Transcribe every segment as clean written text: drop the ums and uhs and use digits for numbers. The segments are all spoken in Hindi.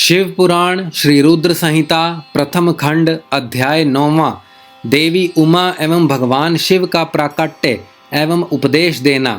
शिव पुराण श्री रुद्र संहिता प्रथम खंड अध्याय 9वां। देवी उमा एवं भगवान शिव का प्राकट्य एवं उपदेश देना।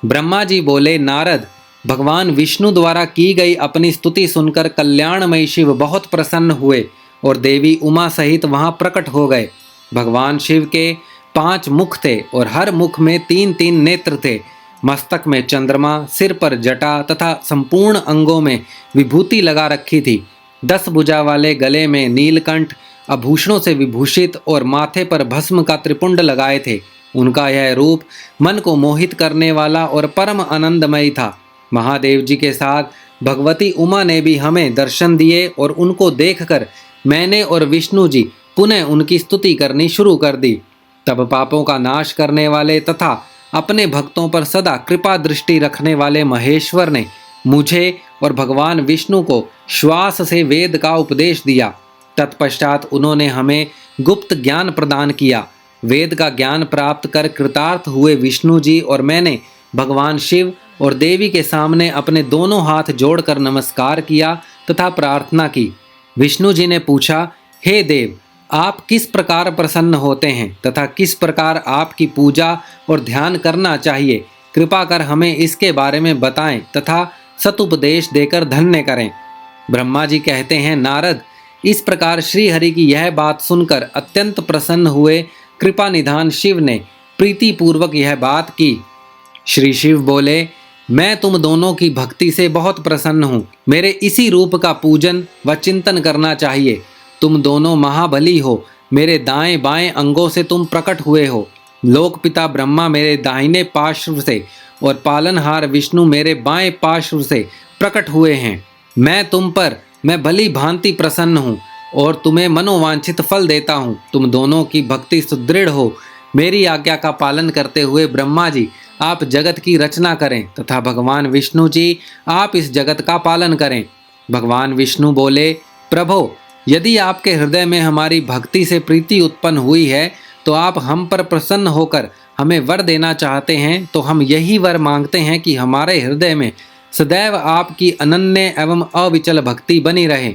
ब्रह्मा जी बोले, नारद, भगवान विष्णु द्वारा की गई अपनी स्तुति सुनकर कल्याणमयी शिव बहुत प्रसन्न हुए और देवी उमा सहित वहां प्रकट हो गए। भगवान शिव के 5 मुख थे और हर मुख में 3-3 नेत्र थे। मस्तक में चंद्रमा, सिर पर जटा तथा संपूर्ण अंगों में विभूति लगा रखी थी। 10 भुजा वाले गले में नीलकंठ आभूषणों से विभूषित और माथे पर भस्म का त्रिपुंड लगाए थे। उनका यह रूप मन को मोहित करने वाला और परम आनंदमयी था। महादेव जी के साथ भगवती उमा ने भी हमें दर्शन दिए और उनको देखकर मैंने और विष्णु जी पुनः उनकी स्तुति करनी शुरू कर दी। तब पापों का नाश करने वाले तथा अपने भक्तों पर सदा कृपा दृष्टि रखने वाले महेश्वर ने मुझे और भगवान विष्णु को श्वास से वेद का उपदेश दिया। तत्पश्चात उन्होंने हमें गुप्त ज्ञान प्रदान किया। वेद का ज्ञान प्राप्त कर कृतार्थ हुए विष्णु जी और मैंने भगवान शिव और देवी के सामने अपने दोनों हाथ जोड़कर नमस्कार किया तथा प्रार्थना की। विष्णु जी ने पूछा, हे देव, आप किस प्रकार प्रसन्न होते हैं तथा किस प्रकार आपकी पूजा और ध्यान करना चाहिए? कृपा कर हमें इसके बारे में बताएं तथा सतुपदेश देकर धन्य करें। ब्रह्मा जी कहते हैं, नारद, इस प्रकार श्री हरि की यह बात सुनकर अत्यंत प्रसन्न हुए कृपा निधान शिव ने प्रीति पूर्वक यह बात की। श्री शिव बोले, मैं तुम दोनों की भक्ति से बहुत प्रसन्न हूँ। मेरे इसी रूप का पूजन व चिंतन करना चाहिए। तुम दोनों महाबली हो। मेरे दाएं बाएं अंगों से तुम प्रकट हुए हो। लोकपिता ब्रह्मा मेरे दाहिने पार्श्व से और पालनहार विष्णु मेरे बाएं पार्श्व से प्रकट हुए हैं। मैं भली भांति प्रसन्न हूँ और तुम्हें मनोवांछित फल देता हूँ। तुम दोनों की भक्ति सुदृढ़ हो। मेरी आज्ञा का पालन करते हुए ब्रह्मा जी आप जगत की रचना करें तथा भगवान विष्णु जी आप इस जगत का पालन करें। भगवान विष्णु बोले, प्रभो, यदि आपके हृदय में हमारी भक्ति से प्रीति उत्पन्न हुई है तो आप हम पर प्रसन्न होकर हमें वर देना चाहते हैं, तो हम यही वर मांगते हैं कि हमारे हृदय में सदैव आपकी अनन्य एवं अविचल भक्ति बनी रहे।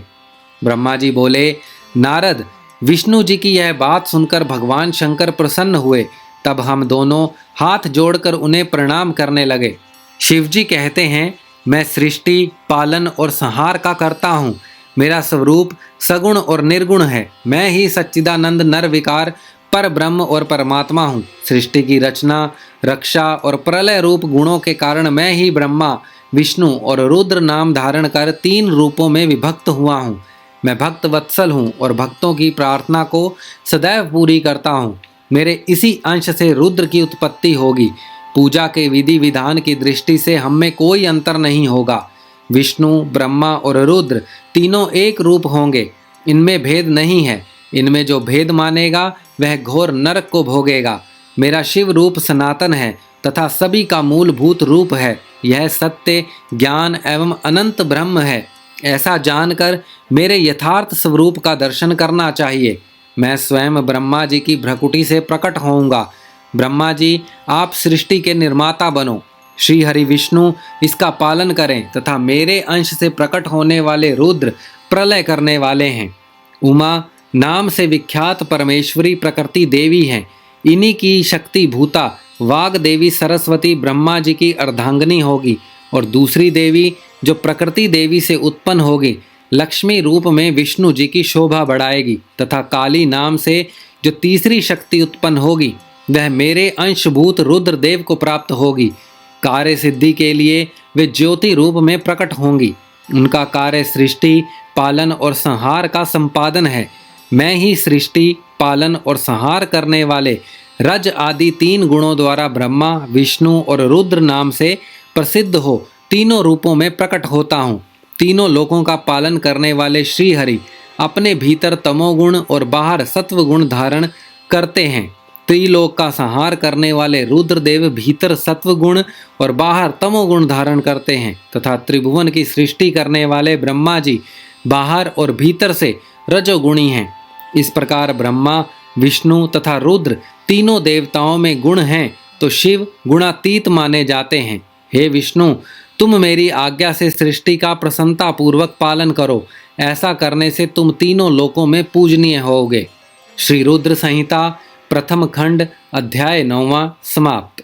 ब्रह्मा जी बोले, नारद, विष्णु जी की यह बात सुनकर भगवान शंकर प्रसन्न हुए। तब हम दोनों हाथ जोड़कर उन्हें प्रणाम करने लगे। शिव जी कहते हैं, मैं सृष्टि, पालन और संहार का करता हूँ। मेरा स्वरूप सगुण और निर्गुण है। मैं ही सच्चिदानंद निर्विकार पर ब्रह्म और परमात्मा हूँ। सृष्टि की रचना, रक्षा और प्रलय रूप गुणों के कारण मैं ही ब्रह्मा, विष्णु और रुद्र नाम धारण कर 3 रूपों में विभक्त हुआ हूँ। मैं भक्त वत्सल हूँ और भक्तों की प्रार्थना को सदैव पूरी करता हूँ। मेरे इसी अंश से रुद्र की उत्पत्ति होगी। पूजा के विधि विधान की दृष्टि से हम में कोई अंतर नहीं होगा। विष्णु, ब्रह्मा और रुद्र तीनों एक रूप होंगे। इनमें भेद नहीं है। इनमें जो भेद मानेगा वह घोर नरक को भोगेगा। मेरा शिव रूप सनातन है तथा सभी का मूलभूत रूप है। यह सत्य, ज्ञान एवं अनंत ब्रह्म है। ऐसा जानकर मेरे यथार्थ स्वरूप का दर्शन करना चाहिए। मैं स्वयं ब्रह्मा जी की भ्रकुटी से प्रकट होऊंगा। ब्रह्मा जी, आप सृष्टि के निर्माता बनो। श्री हरि विष्णु इसका पालन करें तथा मेरे अंश से प्रकट होने वाले रुद्र प्रलय करने वाले हैं। उमा नाम से विख्यात परमेश्वरी प्रकृति देवी हैं। इन्हीं की शक्ति भूता वाग देवी सरस्वती ब्रह्मा जी की अर्धांगिनी होगी और दूसरी देवी जो प्रकृति देवी से उत्पन्न होगी लक्ष्मी रूप में विष्णु जी की शोभा बढ़ाएगी तथा काली नाम से जो तीसरी शक्ति उत्पन्न होगी वह मेरे अंशभूत रुद्र देव को प्राप्त होगी। कार्य सिद्धि के लिए वे ज्योति रूप में प्रकट होंगी। उनका कार्य सृष्टि, पालन और संहार का संपादन है। मैं ही सृष्टि, पालन और संहार करने वाले रज आदि 3 गुणों द्वारा ब्रह्मा, विष्णु और रुद्र नाम से प्रसिद्ध हो तीनों रूपों में प्रकट होता हूँ। तीनों लोकों का पालन करने वाले श्री हरि अपने भीतर तमोगुण और बाहर सत्वगुण धारण करते हैं। त्रिलोक का संहार करने वाले रुद्रदेव भीतर सत्वगुण और बाहर तमोगुण धारण करते हैं तथा त्रिभुवन की सृष्टि करने वाले ब्रह्मा जी बाहर और भीतर से रजोगुणी हैं। इस प्रकार ब्रह्मा, विष्णु तथा रुद्र तीनों देवताओं में गुण हैं तो शिव गुणातीत माने जाते हैं। हे विष्णु, तुम मेरी आज्ञा से सृष्टि का प्रसन्नतापूर्वक पालन करो, ऐसा करने से तुम तीनों लोकों में पूजनीय होगे। श्री रुद्र संहिता प्रथम खंड अध्याय 9वां समाप्त।